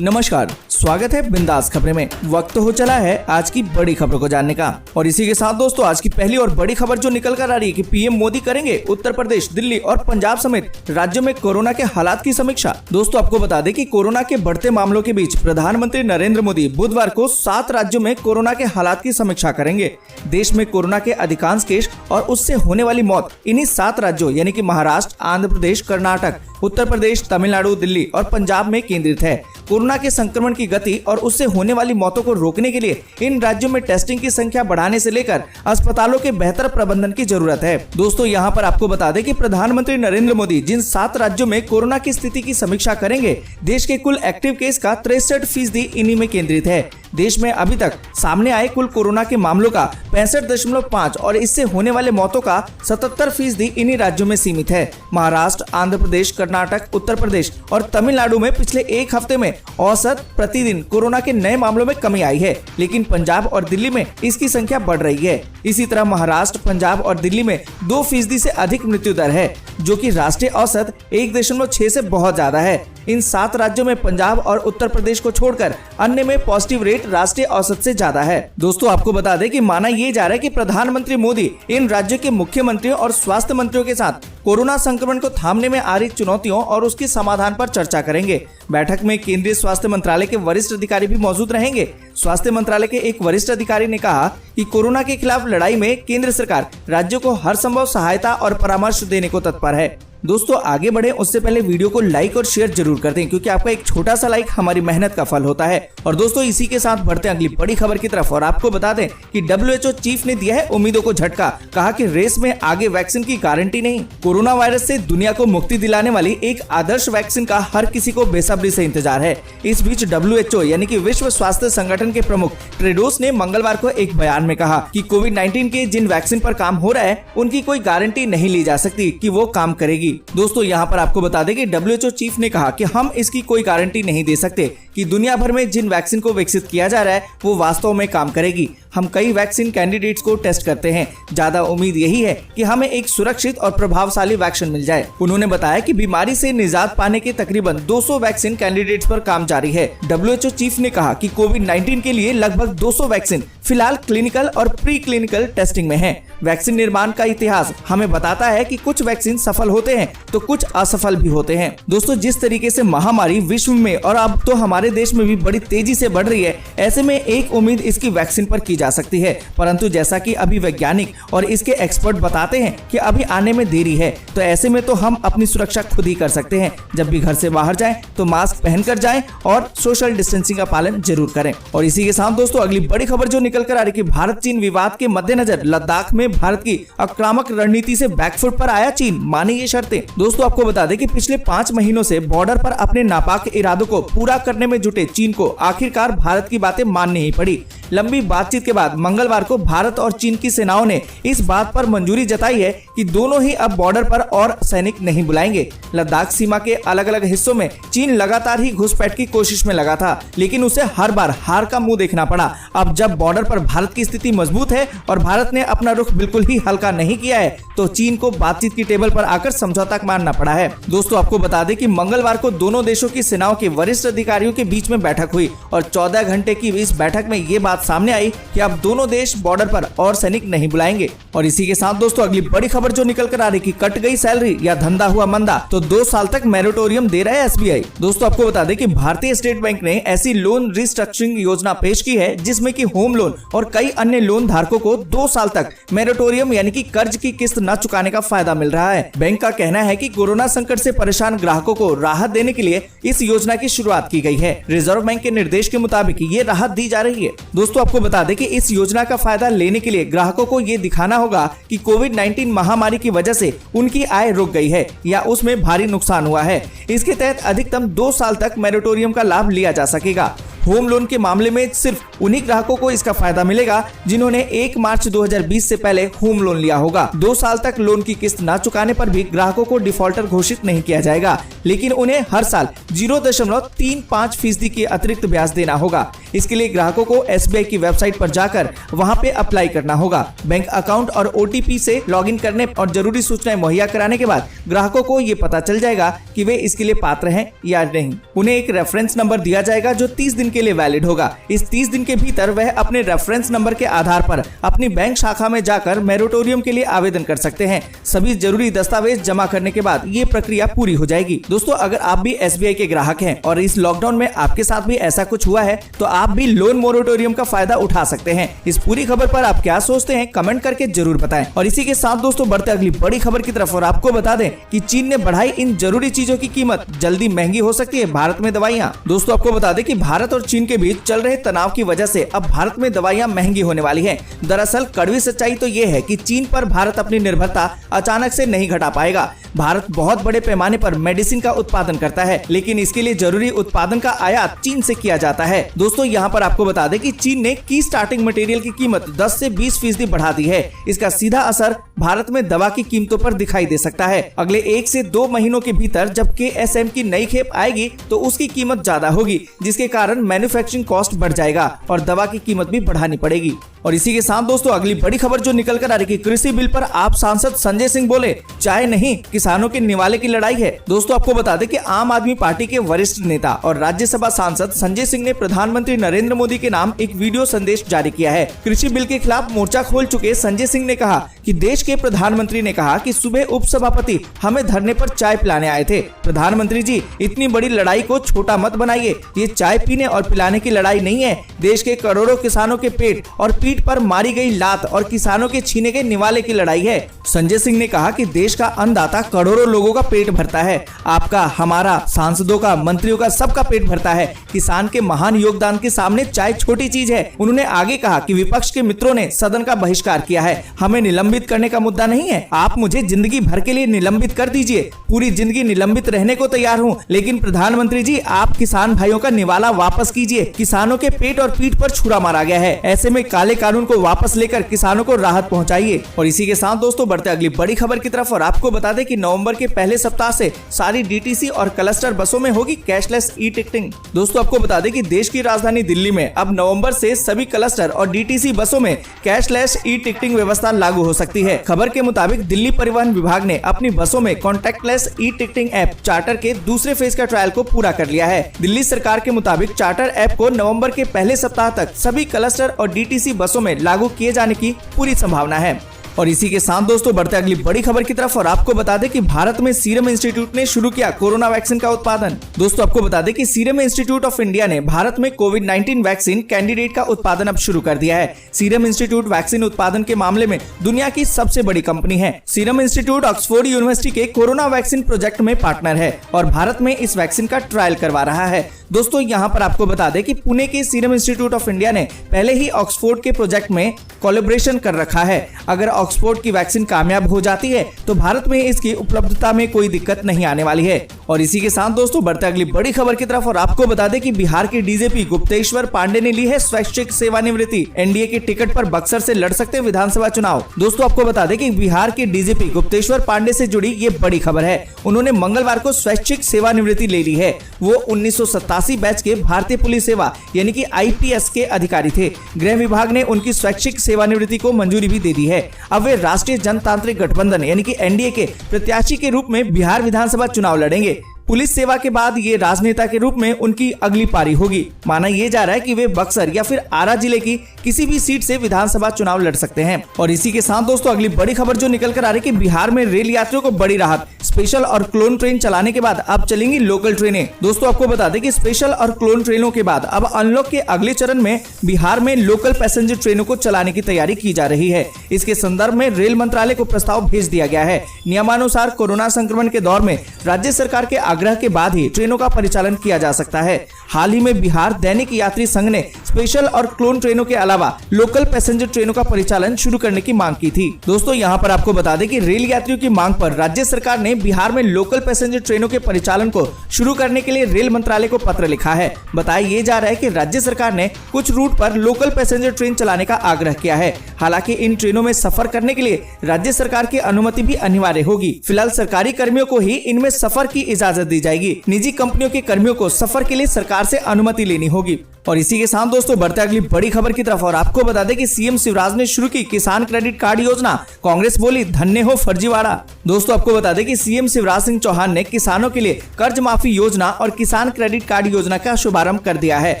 नमस्कार, स्वागत है बिंदास खबरें में। वक्त हो चला है आज की बड़ी खबरों को जानने का और इसी के साथ दोस्तों आज की पहली और बड़ी खबर जो निकल कर आ रही है कि पीएम मोदी करेंगे उत्तर प्रदेश, दिल्ली और पंजाब समेत राज्यों में कोरोना के हालात की समीक्षा। दोस्तों आपको बता दें कि कोरोना के बढ़ते मामलों के बीच प्रधानमंत्री नरेंद्र मोदी बुधवार को 7 राज्यों में कोरोना के हालात की समीक्षा करेंगे। देश में कोरोना के अधिकांश केस और उससे होने वाली मौत इन्हीं 7 राज्यों यानी कि महाराष्ट्र, आंध्र प्रदेश, कर्नाटक, उत्तर प्रदेश, तमिलनाडु, दिल्ली और पंजाब में केंद्रित है। कोरोना के संक्रमण की गति और उससे होने वाली मौतों को रोकने के लिए इन राज्यों में टेस्टिंग की संख्या बढ़ाने से लेकर अस्पतालों के बेहतर प्रबंधन की जरूरत है। दोस्तों यहाँ पर आपको बता दें कि प्रधानमंत्री नरेंद्र मोदी जिन 7 राज्यों में कोरोना की स्थिति की समीक्षा करेंगे, देश के कुल एक्टिव केस का 63% इन्हीं में केंद्रित है। देश में अभी तक सामने आए कुल कोरोना के मामलों का 65.5 और इससे होने वाले मौतों का 77% इन्हीं राज्यों में सीमित है। महाराष्ट्र, आंध्र प्रदेश, कर्नाटक, उत्तर प्रदेश और तमिलनाडु में पिछले एक हफ्ते में औसत प्रतिदिन कोरोना के नए मामलों में कमी आई है, लेकिन पंजाब और दिल्ली में इसकी संख्या बढ़ रही है। इसी तरह महाराष्ट्र, पंजाब और दिल्ली में 2% से अधिक मृत्यु दर है, जो कि राष्ट्रीय औसत 1.6 से बहुत ज्यादा है। इन 7 राज्यों में पंजाब और उत्तर प्रदेश को छोड़कर अन्य में पॉजिटिव रेट राष्ट्रीय औसत से ज्यादा है। दोस्तों आपको बता दें कि माना ये जा रहा है कि प्रधानमंत्री मोदी इन राज्यों के मुख्यमंत्रियों और स्वास्थ्य मंत्रियों के साथ कोरोना संक्रमण को थामने में आ रही चुनौतियों और उसके समाधान पर चर्चा करेंगे। बैठक में केंद्रीय स्वास्थ्य मंत्रालय के वरिष्ठ अधिकारी भी मौजूद रहेंगे। स्वास्थ्य मंत्रालय के एक वरिष्ठ अधिकारी ने कहा कि कोरोना के खिलाफ लड़ाई में केंद्र सरकार राज्यों को हर संभव सहायता और परामर्श देने को तत्पर है। दोस्तों आगे बढ़े उससे पहले वीडियो को लाइक और शेयर जरूर कर दें, क्योंकि आपका एक छोटा सा लाइक हमारी मेहनत का फल होता है। और दोस्तों इसी के साथ बढ़ते हैं अगली बड़ी खबर की तरफ और आपको बता दें कि WHO चीफ ने दिया है उम्मीदों को झटका। कहा कि रेस में आगे वैक्सीन की गारंटी नहीं। कोरोना वायरस से दुनिया को मुक्ति दिलाने वाली एक आदर्श वैक्सीन का हर किसी को बेसब्री से इंतजार है। इस बीच WHO यानी कि विश्व स्वास्थ्य संगठन के प्रमुख टेड्रोस ने मंगलवार को एक बयान में कहा कि कोविड-19 के जिन वैक्सीन पर काम हो रहा है उनकी कोई गारंटी नहीं ली जा सकती कि वो काम करेगी। दोस्तों यहाँ पर आपको बता दें कि WHO चीफ ने कहा कि हम इसकी कोई गारंटी नहीं दे सकते कि दुनिया भर में जिन वैक्सीन को विकसित किया जा रहा है वो वास्तव में काम करेगी। हम कई वैक्सीन कैंडिडेट्स को टेस्ट करते हैं। ज्यादा उम्मीद यही है कि हमें एक सुरक्षित और प्रभावशाली वैक्सीन मिल जाए। उन्होंने बताया कि बीमारी से निजात पाने के तकरीबन 200 वैक्सीन कैंडिडेट्स पर काम जारी है। WHO चीफ ने कहा कि कोविड-19 के लिए लगभग 200 वैक्सीन फिलहाल क्लिनिकल और प्री क्लिनिकल टेस्टिंग में है। वैक्सीन निर्माण का इतिहास हमें बताता है कि कुछ वैक्सीन सफल होते हैं तो कुछ असफल भी होते हैं। दोस्तों जिस तरीके से महामारी विश्व में और अब तो हमारे देश में भी बड़ी तेजी से बढ़ रही है, ऐसे में एक उम्मीद इसकी वैक्सीन पर की जा सकती है, परंतु जैसा कि अभी वैज्ञानिक और इसके एक्सपर्ट बताते हैं कि अभी आने में देरी है, तो ऐसे में तो हम अपनी सुरक्षा खुद ही कर सकते हैं। जब भी घर से बाहर जाएं तो मास्क पहनकर जाएं और सोशल डिस्टेंसिंग का पालन जरूर करें। और इसी के साथ दोस्तों अगली बड़ी खबर जो निकल कर आ रही है कि भारत चीन विवाद के मद्देनजर लद्दाख में भारत की आक्रामक रणनीति से बैकफुट पर आया चीन, माने ये शर्तें। दोस्तों आपको बता दें कि पिछले 5 महीनों से बॉर्डर पर अपने नापाक इरादों को पूरा करने में जुटे चीन को आखिरकार भारत की बातें माननी ही पड़ी। लंबी बातचीत के बाद मंगलवार को भारत और चीन की सेनाओं ने इस बात पर मंजूरी जताई है कि दोनों ही अब बॉर्डर पर और सैनिक नहीं बुलाएंगे। लद्दाख सीमा के अलग अलग हिस्सों में चीन लगातार ही घुसपैठ की कोशिश में लगा था, लेकिन उसे हर बार हार का मुंह देखना पड़ा। अब जब बॉर्डर पर भारत की स्थिति मजबूत है और भारत ने अपना रुख बिल्कुल ही हल्का नहीं किया है, तो चीन को बातचीत की टेबल पर आकर समझौता मानना पड़ा है। दोस्तों आपको बता दें कि मंगलवार को दोनों देशों की सेनाओं के वरिष्ठ अधिकारियों के बीच में बैठक हुई और 14 घंटे की इस बैठक में ये बात सामने आई कि अब दोनों देश बॉर्डर पर और सैनिक नहीं बुलाएंगे। और इसी के साथ दोस्तों अगली बड़ी खबर जो निकल कर आ रही कि कट गई सैलरी या धंधा हुआ मंदा तो 2 साल तक मैरिटोरियम दे रहा है SBI। दोस्तों आपको बता दें कि भारतीय स्टेट बैंक ने ऐसी लोन रिस्ट्रक्चरिंग योजना पेश की है जिसमें कि होम लोन और कई अन्य लोन धारकों को 2 साल तक मैरिटोरियम यानी कि कर्ज की किस्त न चुकाने का फायदा मिल रहा है। बैंक का कहना है कि कोरोना संकट से परेशान ग्राहकों को राहत देने के लिए इस योजना की शुरुआत की गई है। रिजर्व बैंक के निर्देश के मुताबिक ये राहत दी जा रही है। दोस्तों आपको बता दें कि इस योजना का फायदा लेने के लिए ग्राहकों को ये दिखाना होगा कि कोविड-19 महामारी की वजह से उनकी आय रुक गई है या उसमें भारी नुकसान हुआ है। इसके तहत अधिकतम 2 साल तक मैरिटोरियम का लाभ लिया जा सकेगा। होम लोन के मामले में सिर्फ उन्हीं ग्राहकों को इसका फायदा मिलेगा जिन्होंने 1 मार्च 2020 से पहले होम लोन लिया होगा। 2 साल तक लोन की किस्त न चुकाने पर भी ग्राहकों को डिफॉल्टर घोषित नहीं किया जाएगा, लेकिन उन्हें हर साल 0.35% की अतिरिक्त ब्याज देना होगा। इसके लिए ग्राहकों को SBI की वेबसाइट पर जाकर वहां पे अप्लाई करना होगा। बैंक अकाउंट और OTP से लॉगिन करने और जरूरी सूचनाएं मुहैया कराने के बाद ग्राहकों को ये पता चल जाएगा कि वे इसके लिए पात्र हैं या नहीं। उन्हें एक रेफरेंस नंबर दिया जाएगा जो 30 दिन के लिए वैलिड होगा। इस 30 दिन के भीतर वह अपने रेफरेंस नंबर के आधार पर अपनी बैंक शाखा में जाकर मोरेटोरियम के लिए आवेदन कर सकते हैं। सभी जरूरी दस्तावेज जमा करने के बाद ये प्रक्रिया पूरी हो जाएगी। दोस्तों, अगर आप भी SBI के ग्राहक हैं और इस लॉकडाउन में आपके साथ भी ऐसा कुछ हुआ है तो आप भी लोन मोरेटोरियम का फायदा उठा सकते हैं। इस पूरी खबर पर आप क्या सोचते हैं कमेंट करके जरूर बताएं। और इसी के साथ दोस्तों बढ़ते अगली बड़ी खबर की तरफ और आपको बता दें कि चीन ने बढ़ाई इन जरूरी चीजों की कीमत, जल्दी महंगी हो सकती है भारत में दवाइयाँ। दोस्तों आपको बता दें कि भारत और चीन के बीच चल रहे तनाव की वजह से अब भारत में दवाइयाँ महंगी होने वाली है। दरअसल कड़वी सच्चाई तो ये है कि चीन पर भारत अपनी निर्भरता अचानक से नहीं घटा पाएगा। भारत बहुत बड़े पैमाने पर मेडिसिन का उत्पादन करता है, लेकिन इसके लिए जरूरी उत्पादन का आयात चीन से किया जाता है। दोस्तों यहाँ पर आपको बता दें कि चीन ने की स्टार्टिंग मटेरियल की कीमत 10 से 20% बढ़ा दी है। इसका सीधा असर भारत में दवा की कीमतों पर दिखाई दे सकता है। अगले 1 से 2 महीनों के भीतर जब KSM की नई खेप आएगी तो उसकी कीमत ज्यादा होगी, जिसके कारण मैन्युफैक्चरिंग कॉस्ट बढ़ जाएगा और दवा की कीमत भी बढ़ानी पड़ेगी। और इसी के साथ दोस्तों अगली बड़ी खबर जो निकल कर आ रही है, कृषि बिल पर आप सांसद संजय सिंह बोले चाहे नहीं किसानों के निवाले की लड़ाई है। दोस्तों आपको बता दें कि आम आदमी पार्टी के वरिष्ठ नेता और राज्यसभा सांसद संजय सिंह ने प्रधानमंत्री नरेंद्र मोदी के नाम एक वीडियो संदेश जारी किया है। कृषि बिल के खिलाफ मोर्चा खोल चुके संजय सिंह ने कहा कि देश के प्रधानमंत्री ने कहा कि सुबह उपसभापति हमें धरने पर चाय पिलाने आए थे। प्रधानमंत्री जी, इतनी बड़ी लड़ाई को छोटा मत बनाइए। ये चाय पीने और पिलाने की लड़ाई नहीं है, देश के करोड़ों किसानों के पेट और पीठ पर मारी गई लात और किसानों के छीने गए निवाले की लड़ाई है। संजय सिंह ने कहा कि देश का अन्नदाता करोड़ों लोगों का पेट भरता है, आपका, हमारा, सांसदों का, मंत्रियों का, सबका पेट भरता है। किसान के महान योगदान के सामने चाय छोटी चीज है। उन्होंने आगे कहा कि विपक्ष के मित्रों ने सदन का बहिष्कार किया है, हमें निलंबित करने का मुद्दा नहीं है। आप मुझे जिंदगी भर के लिए निलंबित कर दीजिए, पूरी जिंदगी निलंबित रहने को तैयार हूँ, लेकिन प्रधानमंत्री जी आप किसान भाइयों का निवाला वापस कीजिए। किसानों के पेट और पीठ पर छुरा मारा गया है, ऐसे में काले कानून को वापस लेकर किसानों को राहत पहुंचाइए। और इसी के साथ दोस्तों बढ़ते अगली बड़ी खबर की तरफ और आपको बता दें कि नवंबर के पहले सप्ताह से सारी DTC और क्लस्टर बसों में होगी कैशलेस ई-टिकटिंग। दोस्तों आपको बता दें कि देश की राजधानी दिल्ली में अब नवंबर से सभी क्लस्टर और DTC बसों में कैशलेस ई-टिकटिंग व्यवस्था लागू हो सकती है। खबर के मुताबिक दिल्ली परिवहन विभाग ने अपनी बसों में कॉन्टैक्टलेस ई-टिकटिंग ऐप चार्टर के दूसरे फेज का ट्रायल को पूरा कर लिया है। दिल्ली सरकार के मुताबिक चार्टर ऐप को नवंबर के पहले सप्ताह तक सभी क्लस्टर और DTC बसों में लागू किए जाने की पूरी संभावना है। और इसी के साथ दोस्तों बढ़ते अगली बड़ी खबर की तरफ और आपको बता दें कि भारत में सीरम इंस्टीट्यूट ने शुरू किया कोरोना वैक्सीन का उत्पादन। दोस्तों आपको बता दें कि सीरम इंस्टीट्यूट ऑफ इंडिया ने भारत में कोविड-19 वैक्सीन कैंडिडेट का उत्पादन अब शुरू कर दिया है। सीरम इंस्टीट्यूट वैक्सीन उत्पादन के मामले में दुनिया की सबसे बड़ी कंपनी है। सीरम इंस्टीट्यूट ऑक्सफोर्ड यूनिवर्सिटी के कोरोना वैक्सीन प्रोजेक्ट में पार्टनर है और भारत में इस वैक्सीन का ट्रायल करवा रहा है। दोस्तों यहाँ पर आपको बता दें कि पुणे के सीरम इंस्टीट्यूट ऑफ इंडिया ने पहले ही ऑक्सफोर्ड के प्रोजेक्ट में कोलैबोरेशन कर रखा है। अगर ऑक्सफोर्ड की वैक्सीन कामयाब हो जाती है तो भारत में इसकी उपलब्धता में कोई दिक्कत नहीं आने वाली है। और इसी के साथ दोस्तों बढ़ते अगली बड़ी खबर की तरफ और आपको बता दें कि बिहार के डीजीपी गुप्तेश्वर पांडे ने ली है स्वैच्छिक सेवानिवृत्ति। एनडीए के टिकट पर बक्सर से लड़ सकते विधानसभा चुनाव। दोस्तों आपको बता दें कि बिहार के डीजीपी गुप्तेश्वर पांडे से जुड़ी ये बड़ी खबर है। उन्होंने मंगलवार को स्वैच्छिक सेवानिवृत्ति ले ली है। वो 1987 बैच के भारतीय पुलिस सेवा यानी कि IPS के अधिकारी थे। गृह विभाग ने उनकी स्वैच्छिक सेवानिवृत्ति को मंजूरी भी दे दी है। अब वे राष्ट्रीय जनतांत्रिक गठबंधन यानी कि NDA के प्रत्याशी के रूप में बिहार विधानसभा चुनाव लड़ेंगे। पुलिस सेवा के बाद ये राजनेता के रूप में उनकी अगली पारी होगी। माना ये जा रहा है कि वे बक्सर या फिर आरा जिले की किसी भी सीट से विधानसभा चुनाव लड़ सकते हैं। और इसी के साथ दोस्तों अगली बड़ी खबर जो निकल कर आ रही है कि बिहार में रेल यात्रियों को बड़ी राहत। स्पेशल और क्लोन ट्रेन चलाने के बाद अब चलेंगी लोकल ट्रेनें। दोस्तों आपको बता दें कि स्पेशल और क्लोन ट्रेनों के बाद अब अनलॉक के अगले चरण में बिहार में लोकल पैसेंजर ट्रेनों को चलाने की तैयारी की जा रही है। इसके संदर्भ में रेल मंत्रालय को प्रस्ताव भेज दिया गया है। नियमानुसार कोरोना संक्रमण के दौर में राज्य सरकार के आग्रह के बाद ही ट्रेनों का परिचालन किया जा सकता है। हाल ही में बिहार दैनिक यात्री संघ ने स्पेशल और क्लोन ट्रेनों के अलावा लोकल पैसेंजर ट्रेनों का परिचालन शुरू करने की मांग की थी। दोस्तों यहाँ पर आपको बता दें कि रेल यात्रियों की मांग पर राज्य सरकार ने बिहार में लोकल पैसेंजर ट्रेनों के परिचालन को शुरू करने के लिए रेल मंत्रालय को पत्र लिखा है। बताया ये जा रहा है कि राज्य सरकार ने कुछ रूट पर लोकल पैसेंजर ट्रेन चलाने का आग्रह किया है। हालांकि इन ट्रेनों में सफर करने के लिए राज्य सरकार की अनुमति भी अनिवार्य होगी। फिलहाल सरकारी कर्मियों को ही इनमें सफर की इजाजत दी जाएगी। निजी कंपनियों के कर्मियों को सफर के लिए सरकार से अनुमति लेनी होगी। और इसी के साथ दोस्तों बढ़ते अगली बड़ी खबर की तरफ और आपको बता दें कि सीएम शिवराज ने शुरू की किसान क्रेडिट कार्ड योजना। कांग्रेस बोली धन्य हो फर्जीवाड़ा। दोस्तों आपको बता दें कि सीएम शिवराज सिंह चौहान ने किसानों के लिए कर्ज माफी योजना और किसान क्रेडिट कार्ड योजना का शुभारंभ कर दिया है।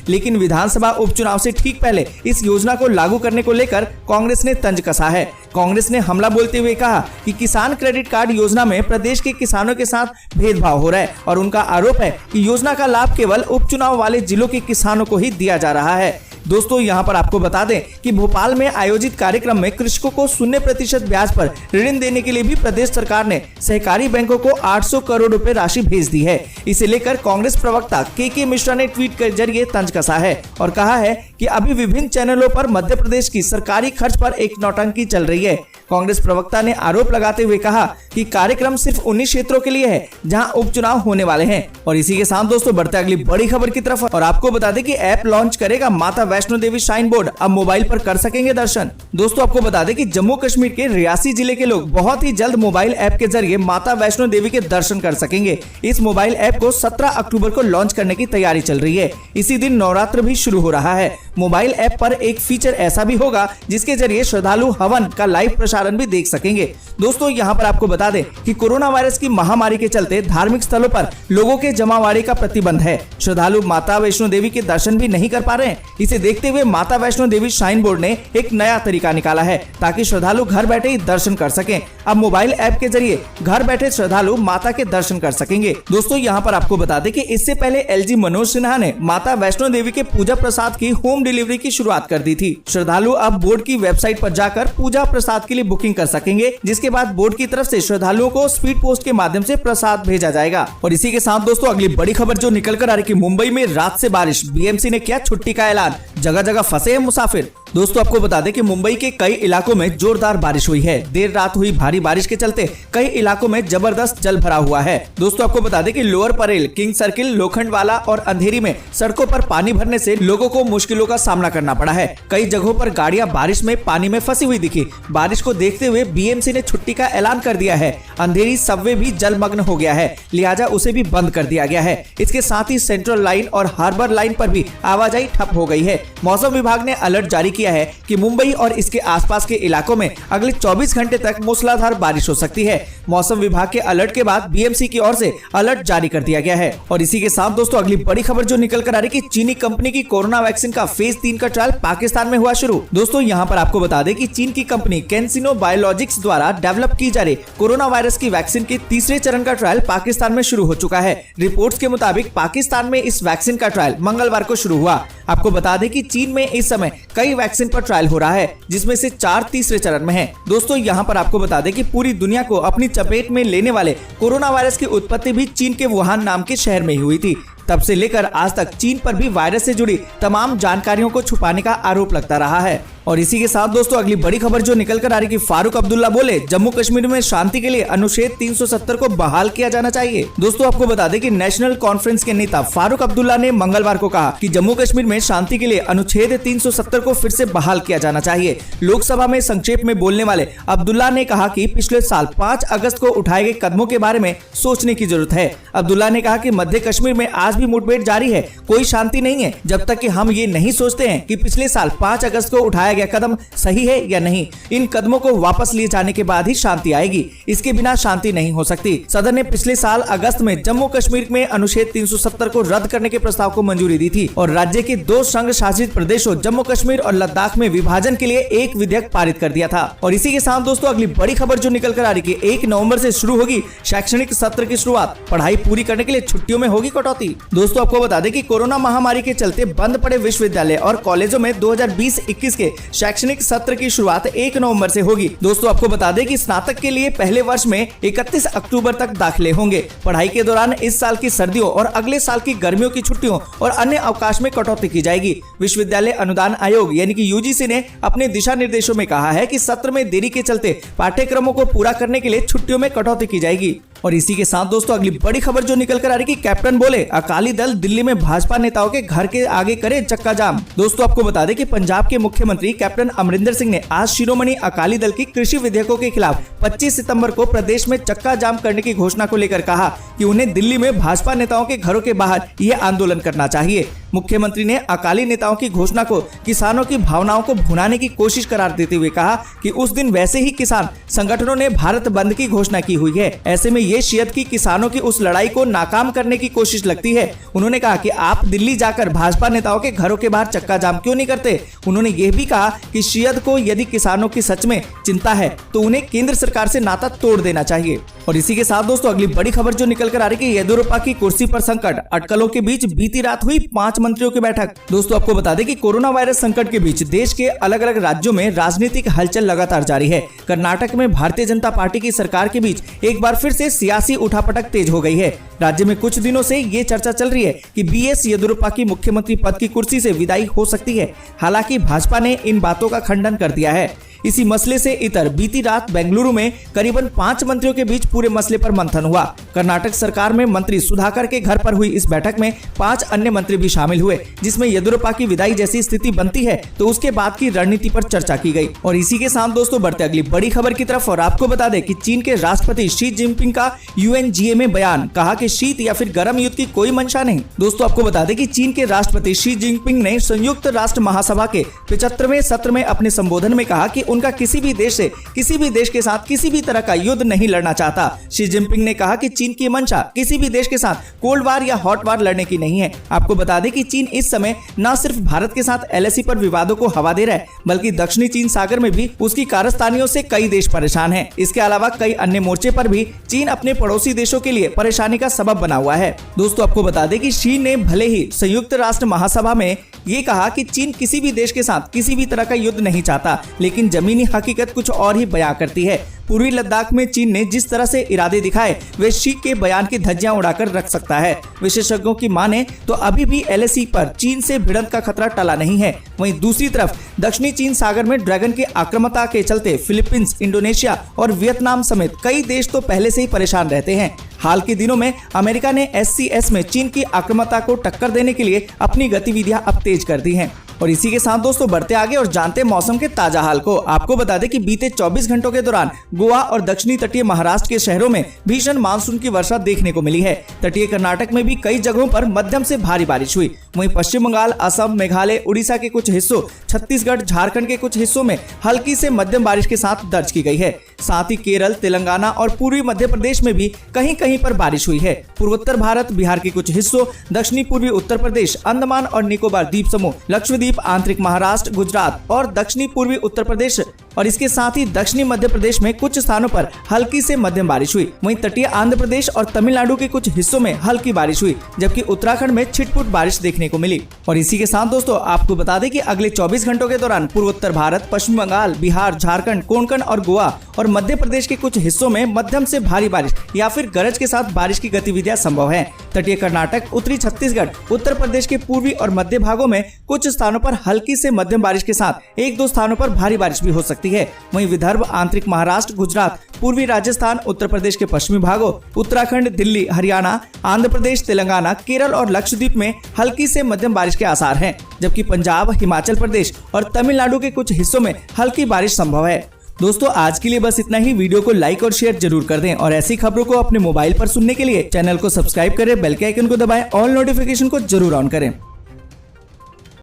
लेकिन विधानसभा उपचुनाव से ठीक पहले इस योजना को लागू करने को लेकर कांग्रेस ने तंज कसा है। कांग्रेस ने हमला बोलते हुए कहा कि किसान क्रेडिट कार्ड योजना में प्रदेश के किसानों के साथ भेदभाव हो रहा है और उनका आरोप है कि योजना का लाभ केवल उपचुनाव वाले जिलों के किसानों को ही दिया जा रहा है। दोस्तों यहाँ पर आपको बता दें कि भोपाल में आयोजित कार्यक्रम में कृषकों को 0% ब्याज पर ऋण देने के लिए भी प्रदेश सरकार ने सहकारी बैंकों को 800 करोड़ रुपए राशि भेज दी है। इसे लेकर कांग्रेस प्रवक्ता के मिश्रा ने ट्वीट के जरिए तंज कसा है और कहा है कि अभी विभिन्न चैनलों पर मध्य प्रदेश की सरकारी खर्च पर एक नौटंकी चल रही है। कांग्रेस प्रवक्ता ने आरोप लगाते हुए कहा कि कार्यक्रम सिर्फ उन्हीं क्षेत्रों के लिए है जहां उपचुनाव होने वाले हैं। और इसी के साथ दोस्तों बढ़ते अगली बड़ी खबर की तरफ और आपको बता दें कि ऐप लॉन्च करेगा माता वैष्णो देवी श्राइन बोर्ड। अब मोबाइल पर कर सकेंगे दर्शन। दोस्तों आपको बता दें कि जम्मू कश्मीर के रियासी जिले के लोग बहुत ही जल्द मोबाइल ऐप के जरिए माता वैष्णो देवी के दर्शन कर सकेंगे। इस मोबाइल ऐप को 17 अक्टूबर को लॉन्च करने की तैयारी चल रही है। इसी दिन नवरात्र भी शुरू हो रहा है। मोबाइल ऐप पर एक फीचर ऐसा भी होगा जिसके जरिए श्रद्धालु हवन का लाइव प्रसारण भी देख सकेंगे। दोस्तों यहाँ पर आपको बता दें कि कोरोना वायरस की महामारी के चलते धार्मिक स्थलों पर लोगों के जमावड़े का प्रतिबंध है। श्रद्धालु माता वैष्णो देवी के दर्शन भी नहीं कर पा रहे हैं। इसे देखते हुए माता वैष्णो देवी श्राइन बोर्ड ने एक नया तरीका निकाला है ताकि श्रद्धालु घर बैठे ही दर्शन कर सकें। अब मोबाइल ऐप के जरिए घर बैठे श्रद्धालु माता के दर्शन कर सकेंगे। दोस्तों यहाँ पर आपको बता दें कि इससे पहले एलजी मनोज सिन्हा ने माता वैष्णो देवी के पूजा प्रसाद की होम डिलीवरी की शुरुआत कर दी थी। श्रद्धालु अब बोर्ड की वेबसाइट पर जाकर पूजा प्रसाद के लिए बुकिंग कर सकेंगे, जिसके बाद बोर्ड की तरफ से श्रद्धालुओं को स्पीड पोस्ट के माध्यम से प्रसाद भेजा जाएगा। और इसी के साथ दोस्तों अगली बड़ी खबर जो निकल कर आ रही कि मुंबई में रात से बारिश, बीएमसी ने किया छुट्टी का ऐलान, जगह जगह फंसे हैं मुसाफिर। दोस्तों आपको बता दें कि मुंबई के कई इलाकों में जोरदार बारिश हुई है। देर रात हुई भारी बारिश के चलते कई इलाकों में जबरदस्त जल भरा हुआ है। दोस्तों आपको बता दें कि lower Parel, king circle, Lokhandwala और अंधेरी में सड़कों पर पानी भरने से लोगों को मुश्किलों का सामना करना पड़ा है। कई जगहों पर गाड़ियां बारिश में पानी में फंसी हुई दिखी। बारिश को देखते हुए बीएमसी ने छुट्टी का ऐलान कर दिया है। अंधेरी सबवे भी जलमग्न हो गया है, लिहाजा उसे भी बंद कर दिया गया है। इसके साथ ही सेंट्रल लाइन और हार्बर लाइन पर भी आवाजाही ठप हो गई है। मौसम विभाग ने अलर्ट जारी किया है कि मुंबई और इसके आसपास के इलाकों में अगले 24 घंटे तक मूसलाधार बारिश हो सकती है। मौसम विभाग के अलर्ट के बाद बीएमसी की ओर से अलर्ट जारी कर दिया गया है। और इसी के साथ दोस्तों अगली बड़ी खबर जो निकल कर आ रही कि चीनी कंपनी की कोरोना वैक्सीन का फेज 3 का ट्रायल पाकिस्तान में हुआ शुरू। दोस्तों यहाँ पर आपको बता दें कि चीन की कंपनी कैंसिनो बायोलॉजिक्स द्वारा डेवलप की जा रही कोरोना वायरस की वैक्सीन के तीसरे चरण का ट्रायल पाकिस्तान में शुरू हो चुका है। रिपोर्ट्स के मुताबिक पाकिस्तान में इस वैक्सीन का ट्रायल मंगलवार को शुरू हुआ। आपको बता दें कि चीन में इस समय कई वैक्सीन पर ट्रायल हो रहा है, जिसमें से 4 तीसरे चरण में हैं। दोस्तों यहाँ पर आपको बता दें कि पूरी दुनिया को अपनी चपेट में लेने वाले कोरोना वायरस की उत्पत्ति भी चीन के वुहान नाम के शहर में ही हुई थी। तब से लेकर आज तक चीन पर भी वायरस से जुड़ी तमाम जानकारियों को छुपाने का आरोप लगता रहा है। और इसी के साथ दोस्तों अगली बड़ी खबर जो निकल कर आ रही कि फारूक अब्दुल्ला बोले जम्मू कश्मीर में शांति के लिए अनुच्छेद 370 को बहाल किया जाना चाहिए। दोस्तों आपको बता दें कि नेशनल कॉन्फ्रेंस के नेता फारूक अब्दुल्ला ने मंगलवार को कहा कि जम्मू कश्मीर में शांति के लिए अनुच्छेद 370 को फिर से बहाल किया जाना चाहिए। लोकसभा में संक्षेप में बोलने वाले अब्दुल्ला ने कहा कि पिछले साल 5 अगस्त को उठाए गए कदमों के बारे में सोचने की जरूरत है। अब्दुल्ला ने कहा कि मध्य कश्मीर में आज भी मुठभेड़ जारी है, कोई शांति नहीं है जब तक कि हम ये नहीं सोचते हैं कि पिछले साल 5 अगस्त को उठाया गया कदम सही है या नहीं। इन कदमों को वापस लिए जाने के बाद ही शांति आएगी, इसके बिना शांति नहीं हो सकती। सदन ने पिछले साल अगस्त में जम्मू कश्मीर में अनुच्छेद 370 को रद्द करने के प्रस्ताव को मंजूरी दी थी और राज्य के 2 संघ शासित प्रदेशों जम्मू कश्मीर और लद्दाख में विभाजन के लिए एक विधेयक पारित कर दिया था। और इसी के साथ दोस्तों अगली बड़ी खबर जो निकल कर आ रही है 1 नवंबर से शुरू होगी शैक्षणिक सत्र की शुरुआत, पढ़ाई पूरी करने के लिए छुट्टियों में होगी कटौती। दोस्तों आपको बता दें कि कोरोना महामारी के चलते बंद पड़े विश्वविद्यालय और कॉलेजों में 2020-21 के शैक्षणिक सत्र की शुरुआत 1 नवंबर से होगी। दोस्तों आपको बता दें कि स्नातक के लिए पहले वर्ष में 31 अक्टूबर तक दाखिले होंगे। पढ़ाई के दौरान इस साल की सर्दियों और अगले साल की गर्मियों की छुट्टियों और अन्य अवकाश में कटौती की जाएगी। विश्वविद्यालय अनुदान आयोग यानी कि यूजीसी ने अपने दिशा निर्देशों में कहा है कि सत्र में देरी के चलते पाठ्यक्रमों को पूरा करने के लिए छुट्टियों में कटौती की जाएगी। और इसी के साथ दोस्तों अगली बड़ी खबर जो निकल कर आ रही है कि कैप्टन बोले अकाली दल दिल्ली में भाजपा नेताओं के घर के आगे करे चक्का जाम। दोस्तों आपको बता दें कि पंजाब के मुख्यमंत्री कैप्टन अमरिंदर सिंह ने आज शिरोमणि अकाली दल की कृषि विधेयकों के खिलाफ 25 सितंबर को प्रदेश में चक्का जाम करने की घोषणा को लेकर कहा कि उन्हें दिल्ली में भाजपा नेताओं के घरों के बाहर ये आंदोलन करना चाहिए। मुख्यमंत्री ने अकाली नेताओं की घोषणा को किसानों की भावनाओं को भुनाने की कोशिश करार देते हुए कहा कि उस दिन वैसे ही किसान संगठनों ने भारत बंद की घोषणा की हुई है। ऐसे में ये शियत की किसानों की उस लड़ाई को नाकाम करने की कोशिश लगती है। उन्होंने कहा कि आप दिल्ली जाकर भाजपा नेताओं के घरों के बाहर चक्का जाम क्यों नहीं करते। उन्होंने ये भी कहा कि शियत को यदि किसानों की सच में चिंता है तो उन्हें केंद्र सरकार से नाता तोड़ देना चाहिए। और इसी के साथ दोस्तों अगली बड़ी खबर जो निकल कर आ रही है कि येदियुरप्पा की कुर्सी पर संकट, अटकलों के बीच बीती रात हुई 5 मंत्रियों की बैठक। दोस्तों आपको बता दें कि कोरोना वायरस संकट के बीच देश के अलग अलग राज्यों में राजनीतिक हलचल लगातार जारी है। कर्नाटक में भारतीय जनता पार्टी की सरकार के बीच एक बार फिर से सियासी उठापटक तेज हो गई है। राज्य में कुछ दिनों से ये चर्चा चल रही है कि बीएस येदियुरप्पा की मुख्यमंत्री पद की कुर्सी से विदाई हो सकती है। हालांकि भाजपा ने इन बातों का खंडन कर दिया है। इसी मसले से इतर बीती रात बेंगलुरु में करीबन 5 मंत्रियों के बीच पूरे मसले पर मंथन हुआ। कर्नाटक सरकार में मंत्री सुधाकर के घर पर हुई इस बैठक में 5 अन्य मंत्री भी शामिल हुए, जिसमें येदियुरप्पा की विदाई जैसी स्थिति बनती है तो उसके बाद की रणनीति पर चर्चा की गई। और इसी के साथ दोस्तों बढ़ते अगली बड़ी खबर की तरफ और आपको बता दें कि चीन के राष्ट्रपति शी जिनपिंग का UNGA में बयान, कहा कि शीत या फिर गर्म युद्ध की कोई मंशा नहीं। दोस्तों आपको बता दें कि चीन के राष्ट्रपति शी जिनपिंग ने संयुक्त राष्ट्र महासभा के 75वें सत्र में अपने संबोधन में कहा कि उनका किसी भी देश से किसी भी देश के साथ किसी भी तरह का युद्ध नहीं लड़ना चाहता। शी जिनपिंग ने कहा कि चीन की मंशा किसी भी देश के साथ कोल्ड वार या हॉट वार लड़ने की नहीं है। आपको बता दें कि चीन इस समय न सिर्फ भारत के साथ LAC पर विवादों को हवा दे रहा है, बल्कि दक्षिणी चीन सागर में भी उसकी कारस्तानियों से कई देश परेशान हैं। इसके अलावा कई अन्य मोर्चे पर भी चीन अपने पड़ोसी देशों के लिए परेशानी का सबब बना हुआ है। दोस्तों आपको बता दें कि शी ने भले ही संयुक्त राष्ट्र महासभा में ये कहा कि चीन किसी भी देश के साथ किसी भी तरह का युद्ध नहीं चाहता, लेकिन जमीनी हकीकत कुछ और ही बयां करती है। पूर्वी लद्दाख में चीन ने जिस तरह से इरादे दिखाए वे शी के बयान की धज्जियां उड़ाकर रख सकता है। विशेषज्ञों की माने तो अभी भी LAC पर चीन से भिड़ंत का खतरा टला नहीं है। वहीं दूसरी तरफ दक्षिणी चीन सागर में ड्रैगन की आक्रामकता के चलते फिलीपींस, इंडोनेशिया और वियतनाम समेत कई देश तो पहले से ही परेशान रहते हैं। हाल के दिनों में अमेरिका ने SCS में चीन की आक्रामकता को टक्कर देने के लिए अपनी गतिविधियां अब तेज कर दी हैं। और इसी के साथ दोस्तों बढ़ते आगे और जानते हैं मौसम के ताजा हाल को। आपको बता दें कि बीते 24 घंटों के दौरान गोवा और दक्षिणी तटीय महाराष्ट्र के शहरों में भीषण मानसून की वर्षा देखने को मिली है। तटीय कर्नाटक में भी कई जगहों पर मध्यम से भारी बारिश हुई। वहीं पश्चिम बंगाल, असम, मेघालय, उड़ीसा के कुछ हिस्सों, छत्तीसगढ़, झारखंड के कुछ हिस्सों में हल्की से मध्यम बारिश के साथ दर्ज की गई है। साथ ही केरल, तेलंगाना और पूर्वी मध्य प्रदेश में भी कहीं कहीं पर बारिश हुई है। पूर्वोत्तर भारत, बिहार के कुछ हिस्सों, दक्षिणी पूर्वी उत्तर प्रदेश, अंडमान और निकोबार द्वीप समूह, लक्षद्वीप, आंतरिक महाराष्ट्र, गुजरात और दक्षिणी पूर्वी उत्तर प्रदेश और इसके साथ ही दक्षिणी मध्य प्रदेश में कुछ स्थानों पर हल्की से मध्यम बारिश हुई। वहीं तटीय आंध्र प्रदेश और तमिलनाडु के कुछ हिस्सों में हल्की बारिश हुई, जबकि उत्तराखंड में छिटपुट बारिश देखने को मिली। और इसी के साथ दोस्तों आपको बता दें कि अगले 24 घंटों के दौरान पूर्वोत्तर भारत, पश्चिम बंगाल, बिहार, झारखंड, कोंकण और गोवा और मध्य प्रदेश के कुछ हिस्सों में मध्यम से भारी बारिश या फिर गरज के साथ बारिश की गतिविधियां संभव है। तटीय कर्नाटक, उत्तरी छत्तीसगढ़, उत्तर प्रदेश के पूर्वी और मध्य भागों में कुछ स्थानों पर हल्की से मध्यम बारिश के साथ 1-2 स्थानों पर भारी बारिश भी हो सकती है। वहीं विदर्भ, आंतरिक महाराष्ट्र, गुजरात, पूर्वी राजस्थान, उत्तर प्रदेश के पश्चिमी भागों, उत्तराखंड, दिल्ली, हरियाणा, आंध्र प्रदेश, तेलंगाना, केरल और लक्षद्वीप में हल्की से मध्यम बारिश के आसार हैं, जबकि पंजाब, हिमाचल प्रदेश और तमिलनाडु के कुछ हिस्सों में हल्की बारिश संभव है। दोस्तों आज के लिए बस इतना ही। वीडियो को लाइक और शेयर जरूर कर दें और ऐसी खबरों को अपने मोबाइल पर सुनने के लिए चैनल को सब्सक्राइब करें, बेल के आइकन को दबाएं, ऑल नोटिफिकेशन को जरूर ऑन करें।